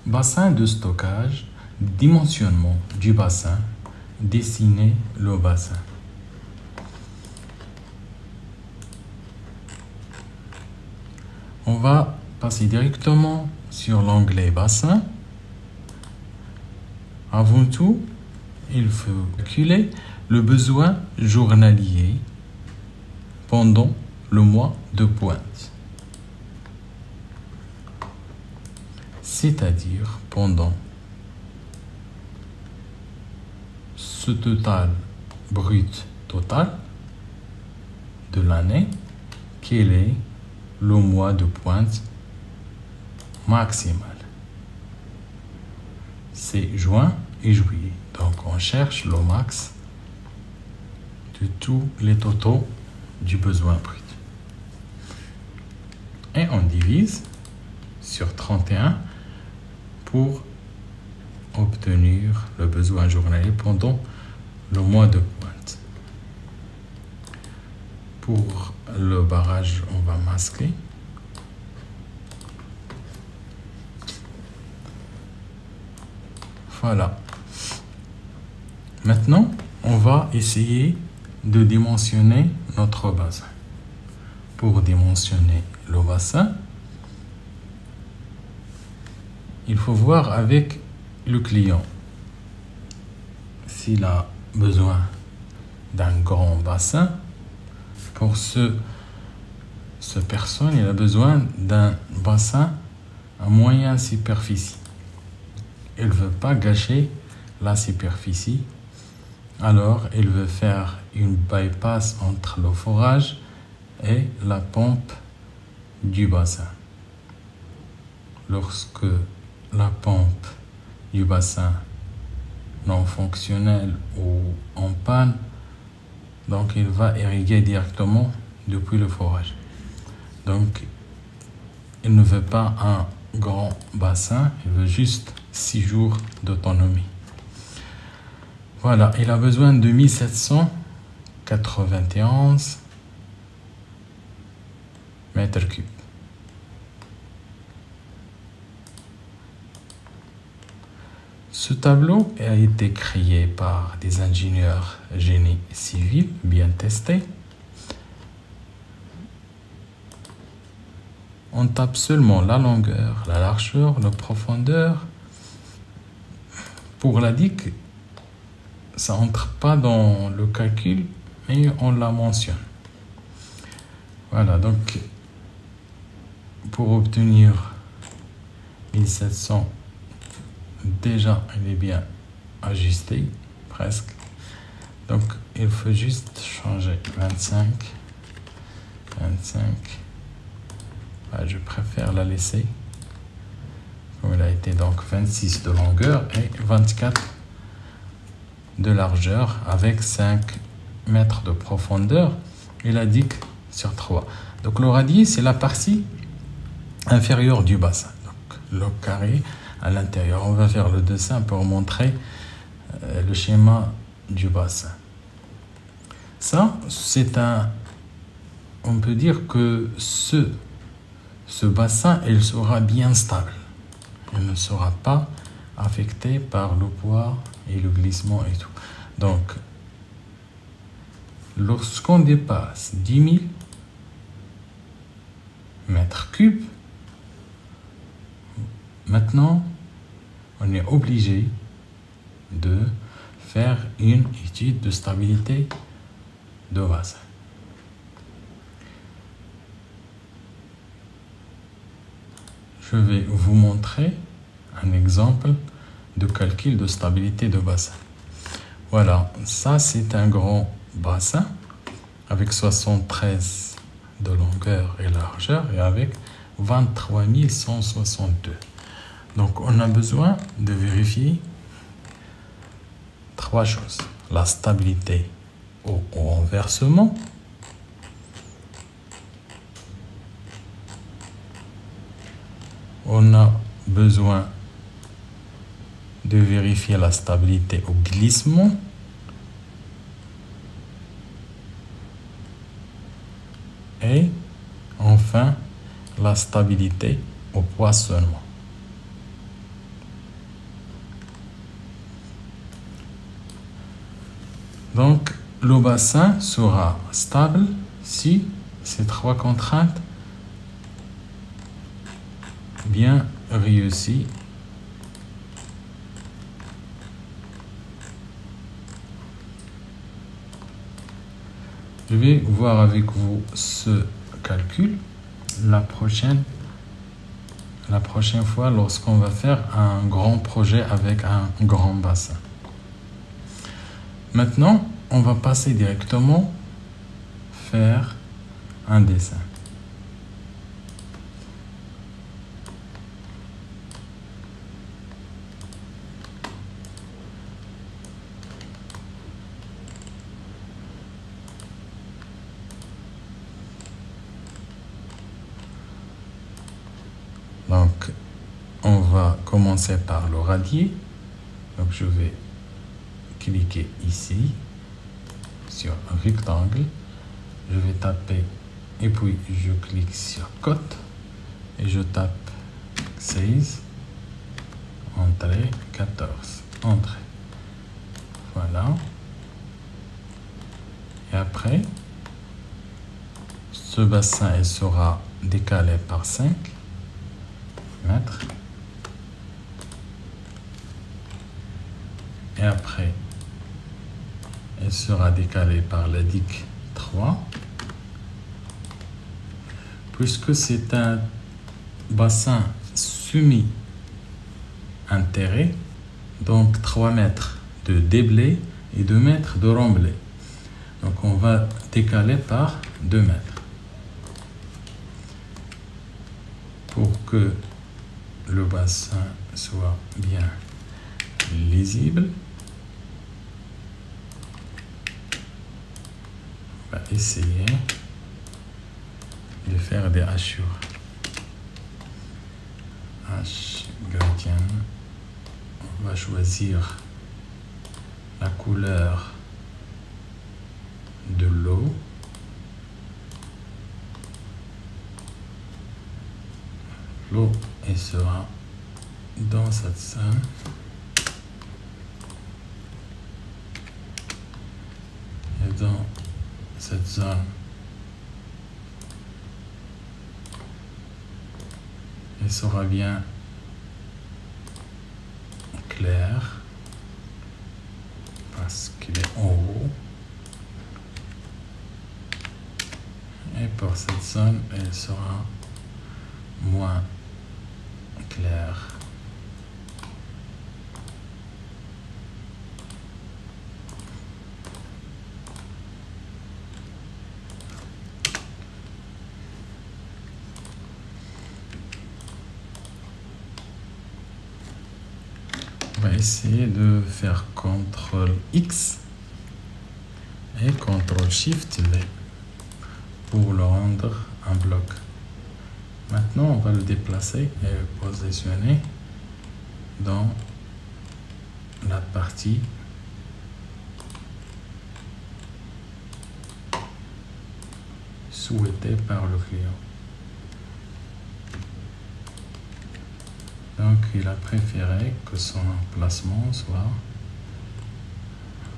Bassin de stockage, dimensionnement du bassin, dessiner le bassin. On va passer directement sur l'onglet bassin. Avant tout, il faut calculer le besoin journalier pendant le mois de pointe. C'est-à-dire pendant ce total brut total de l'année, quel est le mois de pointe maximal. C'est juin et juillet. Donc on cherche le max de tous les totaux du besoin brut. Et on divise sur 31 pour obtenir le besoin journalier pendant le mois de pointe. Pour le barrage, on va masquer. Voilà. Maintenant, on va essayer de dimensionner notre bassin. Pour dimensionner le bassin, il faut voir avec le client s'il a besoin d'un grand bassin. Pour ce personne, il a besoin d'un bassin à moyenne superficie. Il ne veut pas gâcher la superficie, alors il veut faire une bypass entre le forage et la pompe du bassin. Lorsque la pompe du bassin non fonctionnelle ou en panne, donc il va irriguer directement depuis le forage. Donc il ne veut pas un grand bassin, il veut juste 6 jours d'autonomie. Voilà, il a besoin de 1791 mètres cubes. Ce tableau a été créé par des ingénieurs génie civil bien testés. On tape seulement la longueur, la largeur, la profondeur. Pour la digue, ça entre pas dans le calcul, mais on la mentionne. Voilà, donc pour obtenir 1700, déjà il est bien ajusté, presque. Donc il faut juste changer 25. Je préfère la laisser comme elle a été, donc 26 de longueur et 24 de largeur avec 5 mètres de profondeur et la digue sur 3. Donc le radis, c'est la partie inférieure du bassin. Donc le carré à l'intérieur. On va faire le dessin pour montrer le schéma du bassin. Ça, c'est on peut dire que ce bassin, il sera bien stable. Il ne sera pas affecté par le poids et le glissement et tout. Donc, lorsqu'on dépasse 10 000 mètres cubes, maintenant, on est obligé de faire une étude de stabilité de bassin. Je vais vous montrer un exemple de calcul de stabilité de bassin. Voilà, ça c'est un grand bassin avec 73 de longueur et largeur et avec 23 162. Donc on a besoin de vérifier 3 choses. La stabilité au renversement, on a besoin de vérifier la stabilité au glissement et enfin la stabilité au poissonnement. Donc, le bassin sera stable si ces trois contraintes bien réussies. Je vais voir avec vous ce calcul la prochaine fois lorsqu'on va faire un grand projet avec un grand bassin. Maintenant, on va passer directement faire un dessin. Donc, on va commencer par le radier. Donc, je vais cliquer ici sur rectangle. Je vais taper et puis je clique sur cote et je tape 16, entrée 14, entrée. Voilà. Et après, ce bassin il sera décalé par 5 mètres. Et après, elle sera décalée par la digue 3. Puisque c'est un bassin semi-enterré, donc 3 mètres de déblai et 2 mètres de remblai. Donc on va décaler par 2 mètres. Pour que le bassin soit bien lisible, on va essayer de faire des hachures. Hache gradienne. On va choisir la couleur de l'eau. L'eau elle sera dans cette zone. Et dans cette zone, elle sera bien claire parce qu'il est en haut. Et pour cette zone, elle sera moins claire. On va essayer de faire CTRL X et CTRL Shift V pour le rendre un bloc. Maintenant, on va le déplacer et le positionner dans la partie souhaitée par le client. Donc, il a préféré que son emplacement soit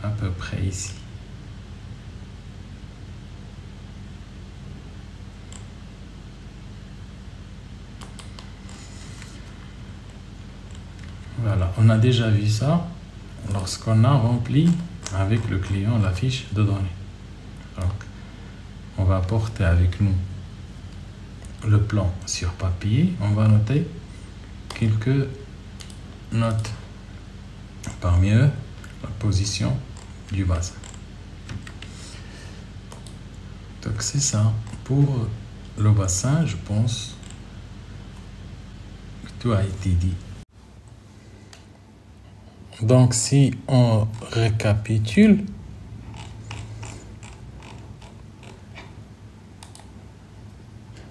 à peu près ici. Voilà, on a déjà vu ça lorsqu'on a rempli avec le client la fiche de données. Donc, on va apporter avec nous le plan sur papier. On va noter quelques notes, parmi eux la position du bassin. Donc c'est ça pour le bassin. Je pense que tout a été dit. Donc si on récapitule,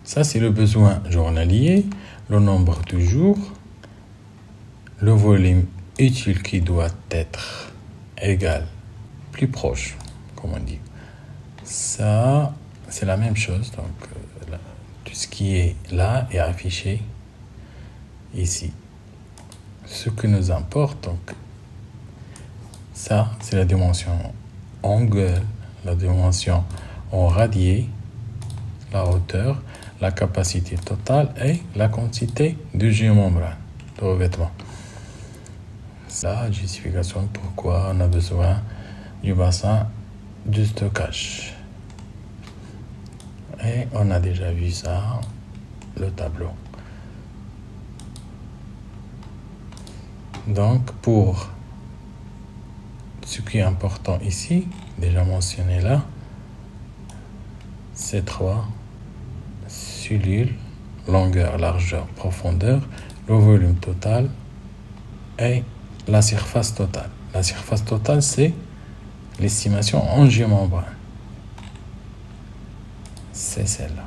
ça c'est le besoin journalier, le nombre de jours, le volume utile qui doit être égal, plus proche, comme on dit. Ça, c'est la même chose. Donc, tout ce qui est là est affiché ici. Ce que nous importe, donc, ça, c'est la dimension angle, la dimension en radiés, la hauteur, la capacité totale et la quantité de géomembrane, de revêtement. C'est la justification pourquoi on a besoin du bassin de stockage. Et on a déjà vu ça, le tableau. Donc, pour ce qui est important ici, déjà mentionné là, c'est 3 cellules, longueur, largeur, profondeur, le volume total et la surface totale. La surface totale, c'est l'estimation en géomembrane. C'est celle-là.